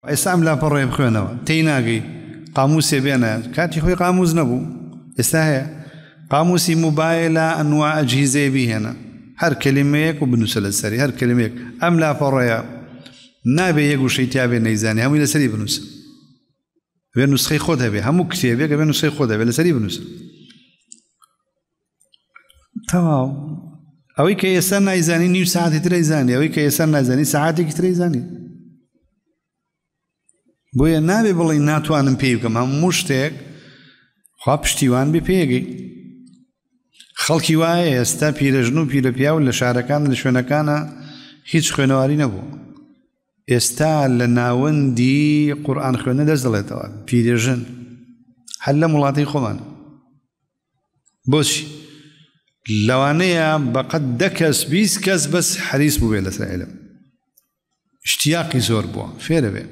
ئێستا ئەم لاپەڕۆیە بخوێنەوە تێی ناگەی قاموسێ بێنە کاتی خۆی قاموس نەبوو ئێستا هەیە قاموسی موبایلە ئەنواع ئەجهیزەیە بیهێنە هەر کەلیمەیەک و بنووسە لەسەری هەر کەلیمەیەک ئەم لاپەڕۆیە نابێ یەک وشەی تا بێ نەیزانێ هەمووی لەسەری بنووسە بێ نوسخەی خۆت هەبێ هەموو کتێبێک بێ نوسخەی خۆت هەبێ لەسەری بنووسە تەواو ئەوەی کە ئێستا نایزانی نیو ساعتی ترەی زانی ئەوەی کە ئێستا نازانی ساعاتێکی ترەی زانی بۆیە نابێ بڵێ ناتوانم پێی بکەم هەموو شتێک خوا پشتیوان بێ پێگەی خەڵکی وایە ئێستا پیرەژن و پیرەپیا و لە شارەکان لە شوێنەکانە هیچ خوێنەواری نەبووە ئێستا لە ناوەندی قورئان خوێنە دەست دەڵێتەوە پیرەژن هەر لە وڵاتی خۆمان بۆچی لەوانەیە بەقەد 10 کەس 20 کەس بەس حەریص بوو بێ لەسەر عیلم اشتیاقی زۆر بووە فێرە بێ